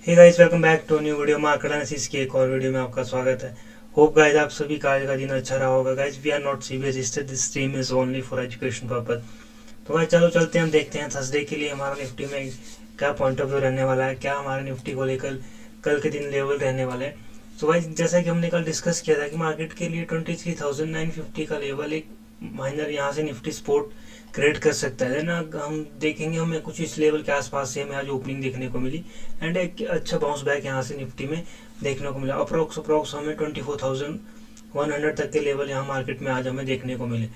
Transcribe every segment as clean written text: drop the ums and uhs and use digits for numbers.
Hey guys, welcome back to new video market analysis की एक और वीडियो में आपका स्वागत है। होप गाइस आप सभी का आज का दिन अच्छा रहा होगा। Guys we are not serious, instead this stream is only for education purpose. तो गाइस चलो चलते हैं, हम देखते हैं थर्सडे के लिए हमारा निफ्टी में क्या पॉइंट ऑफ व्यू रहने वाला है, क्या हमारे निफ्टी को लेकर कल के दिन लेवल रहने वाले हैं। तो गाइस जैसा कि हमने कल डिस्कस किया था कि मार्केट के लिए 23,950 का लेवल एक माइनर यहाँ से निफ्टी स्पोर्ट क्रिएट कर सकता है ना। हम देखेंगे हमें कुछ इस लेवल के आसपास से हमें आज ओपनिंग देखने को मिली एंड एक अच्छा बाउंस बैक यहाँ से निफ्टी में देखने को मिला। अप्रोक्स हमें 24,100 तक के लेवल यहाँ मार्केट में आज हमें देखने को मिले।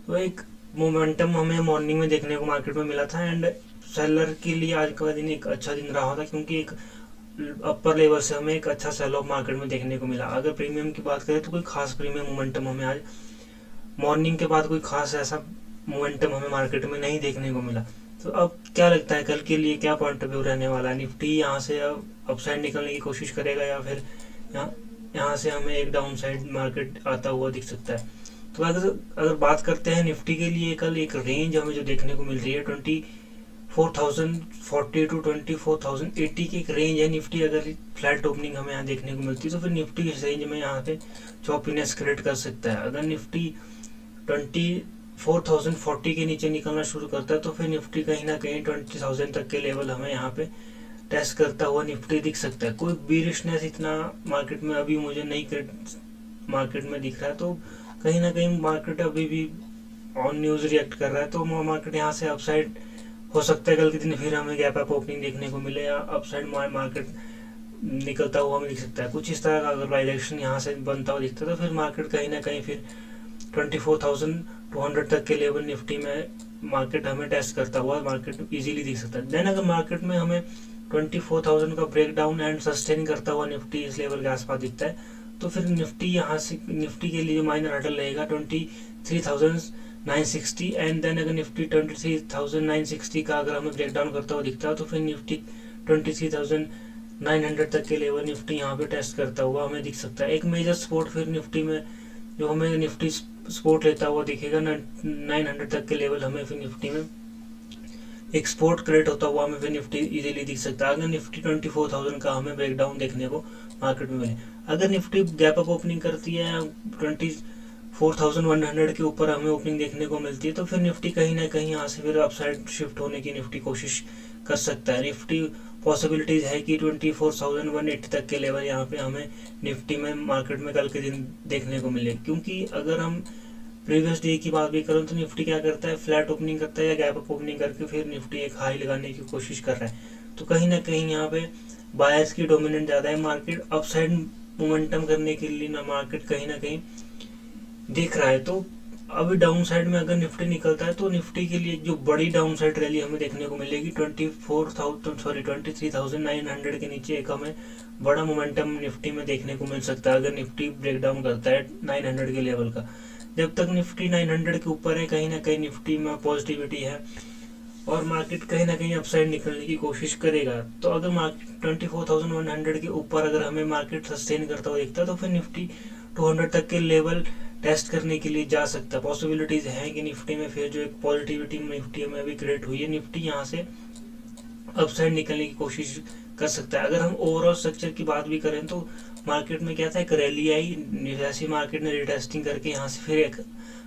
तो एक मोमेंटम हमें मॉर्निंग में देखने को मार्केट में मिला था एंड सेलर के लिए आज का दिन एक अच्छा दिन रहा था, क्योंकि एक अपर लेवल से हमें एक अच्छा सेल ऑफ मार्केट में देखने को मिला। अगर प्रीमियम की बात करें तो कोई खास प्रीमियम मोमेंटम हमें आज मॉर्निंग के बाद कोई खास ऐसा मोमेंटम हमें मार्केट में नहीं देखने को मिला। तो अब क्या लगता है कल के लिए क्या पॉइंट ऑफ व्यू रहने वाला है? निफ्टी यहाँ से अब अपसाइड निकलने की कोशिश करेगा या फिर यहाँ यहाँ से हमें एक डाउन साइड मार्केट आता हुआ दिख सकता है? तो अगर बात करते हैं निफ्टी के लिए, कल एक रेंज हमें जो देखने को मिल रही है 24,040 टू 24,080 की एक रेंज है। निफ्टी अगर फ्लैट ओपनिंग हमें यहाँ देखने को मिलती है तो फिर निफ्टी इस रेंज में यहाँ पे चॉपीनेस क्रिएट कर सकता है। अगर निफ्टी 24,040 के नीचे निकलना शुरू करता है तो फिर निफ्टी कहीं ना कहीं 20,000 तक के लेवल हमें यहाँ पे टेस्ट करता हुआ निफ्टी दिख सकता है। कोई बीरिशनेस इतना मार्केट में अभी मुझे नहीं मार्केट में दिख रहा है, तो कहीं ना कहीं मार्केट अभी भी ऑन न्यूज रिएक्ट कर रहा है। तो मार्केट यहाँ से अपसाइड हो सकता है कल के दिन फिर हमें गैप अप ओपनिंग देखने को मिले या अपसाइड मार्केट निकलता हुआ हमें दिख सकता है। कुछ इस तरह का अगर वाइलेशन यहाँ से बनता हुआ दिखता है तो फिर मार्केट कहीं ना कहीं फिर 24,200 तक के लेवल निफ्टी में मार्केट हमें टेस्ट करता हुआ मार्केट इजीली दिख सकता है। देन अगर मार्केट में हमें 24,000 का ब्रेक डाउन एंड सस्टेन करता हुआ निफ्टी इस लेवल के आसपास दिखता है तो फिर निफ्टी यहाँ से निफ्टी के लिए माइनर हडल रहेगा 23,960 एंड देन अगर निफ्टी 23,960 का अगर हमें ब्रेक डाउन करता हुआ दिखता है तो फिर निफ्टी 23,900 तक के लेवल निफ्टी यहाँ पे टेस्ट करता हुआ हमें दिख सकता है। एक मेजर सपोर्ट फिर निफ्टी में जो हमें निफ्टी सपोर्ट लेता हुआ दिखेगा 900 तक के लेवल हमें फिर निफ्टी में एक सपोर्ट क्रिएट होता हुआ हमें फिर निफ्टी इजीली दिख सकता है। अगर निफ्टी 24,000 का हमें ब्रेकडाउन देखने को मार्केट में मिले, अगर निफ्टी गैप अप ओपनिंग करती है 24,100 के ऊपर हमें ओपनिंग देखने को मिलती है तो फिर निफ्टी कहीं ना कहीं यहाँ से फिर अपसाइड शिफ्ट होने की निफ्टी कोशिश कर सकता है। निफ्टी पॉसिबिलिटीज है कि 24,180 तक के लेवल यहाँ पे हमें निफ्टी में मार्केट में कल के दिन देखने को मिले, क्योंकि अगर हम प्रीवियस डे की बात भी करूँ तो निफ्टी क्या करता है, फ्लैट ओपनिंग करता है या गैप अप ओपनिंग करके फिर निफ्टी एक हाई लगाने की कोशिश कर रहा है। तो कहीं ना कहीं यहाँ पे बायर्स की डोमिनेंट ज़्यादा है। मार्केट अपसाइड मोमेंटम करने के लिए ना मार्केट कहीं ना कहीं दिख रहा है। तो अभी डाउन साइड में अगर निफ्टी निकलता है तो निफ्टी के लिए जो बड़ी डाउन साइड रैली हमें देखने को मिलेगी 23,900 के नीचे एक हमें बड़ा मोमेंटम निफ्टी में देखने को मिल सकता है अगर निफ्टी ब्रेक डाउन करता है 900 के लेवल का। जब तक निफ्टी 900 के ऊपर है कहीं ना कहीं निफ्टी में पॉजिटिविटी है और मार्केट कहीं ना कहीं अपसाइड निकलने की कोशिश करेगा। तो अगर मार्केट 24,100 के ऊपर अगर हमें मार्केट सस्टेन करता हुआ दिखता है तो फिर निफ्टी 200 तक के लेवल टेस्ट करने के लिए जा सकता है। पॉसिबिलिटीज है कि निफ्टी में फिर जो एक पॉजिटिविटी निफ्टी में अभी क्रिएट हुई है निफ्टी यहाँ से अपसाइड निकलने की कोशिश कर सकता है। अगर हम ओवरऑल स्ट्रक्चर की बात भी करें तो मार्केट में क्या था, एक रैली आई, जैसे मार्केट ने रिटेस्टिंग करके यहाँ से फिर एक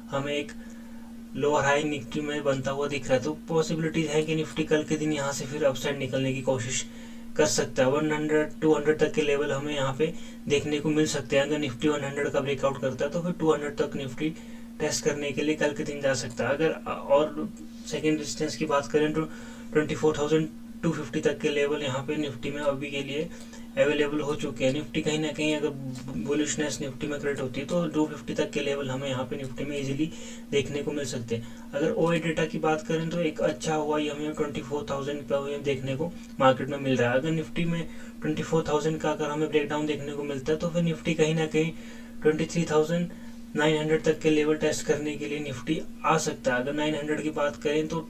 हमें एक लोअर हाई निफ्टी में बनता हुआ दिख रहा है। तो पॉसिबिलिटीज है कि निफ्टी कल के दिन यहाँ से फिर अपसाइड निकलने की कोशिश कर सकता है। 100-200 तक के लेवल हमें यहाँ पे देखने को मिल सकते हैं। अगर निफ्टी 100 का ब्रेकआउट करता है तो फिर 200 तक निफ्टी टेस्ट करने के लिए कल के दिन जा सकता है। अगर और सेकेंड डिस्टेंस की बात करें तो 24,250 तक के लेवल यहाँ पे निफ्टी में अभी के लिए अवेलेबल हो चुके हैं। निफ्टी कहीं ना कहीं अगर बुलिशनेस निफ्टी में क्रिएट होती है तो 250 तक के लेवल हमें यहाँ पे निफ्टी में इजीली देखने को मिल सकते हैं। अगर ओए डेटा की बात करें तो एक अच्छा हुआ ही हमें 24,000 का देखने को मार्केट में मिल रहा है। अगर निफ्टी में 24,000 का अगर हमें ब्रेकडाउन देखने को मिलता है तो फिर निफ्टी कहीं ना कहीं 23,900 तक के लेवल टेस्ट करने के लिए निफ्टी आ सकता है। अगर 900 की बात करें तो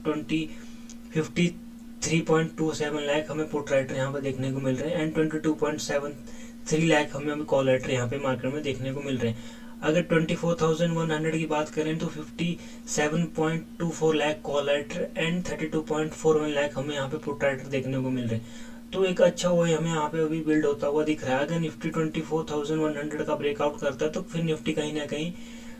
3.27 लाख हमें पुट राइटर यहाँ पे देखने को मिल रहे हैं एंड 22.73 लाख हमें अभी कॉल राइटर यहाँ पे मार्केट में देखने को मिल रहे हैं। अगर 24,100 की बात करें तो 57.24 lakh call writer and 32.41 lakh हमें यहाँ पे पुट राइटर देखने को मिल रहे हैं। तो एक अच्छा वो हमें यहाँ पे अभी बिल्ड होता हुआ दिख रहा है। अगर निफ्टी 24,100 का ब्रेकआउट करता है तो फिर निफ्टी कहीं ना कहीं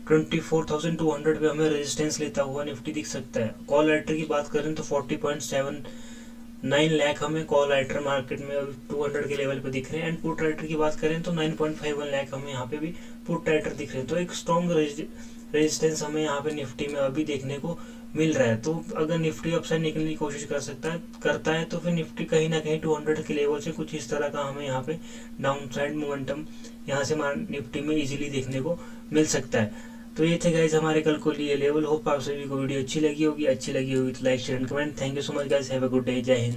24,200 पे हमें रेजिस्टेंस लेता हुआ निफ्टी दिख सकता है। कॉल राइटर की बात करें तो 40.79 लाख हमें कॉल राइटर मार्केट में अभी 200 के लेवल पे दिख रहे हैं। एंड पुट राइटर की बात करें तो 9.51 लाख हमें यहाँ पे भी पुट राइटर दिख रहे हैं। तो एक स्ट्रॉन्ग रेजिस्टेंस हमें यहाँ पे निफ्टी में अभी देखने को मिल रहा है। तो अगर निफ्टी अपसाइड निकलने की कोशिश करता है तो फिर निफ्टी कहीं ना कहीं 200 के लेवल से कुछ इस तरह का हमें यहाँ पे डाउन साइड मोमेंटम यहाँ से निफ्टी में इजीली देखने को मिल सकता है। तो ये थे गाइज हमारे कल को लिए लेवल। होप आप सभी को वीडियो अच्छी लगी होगी तो like share and comment. Thank you so much guys, have a good day, जय हिंद।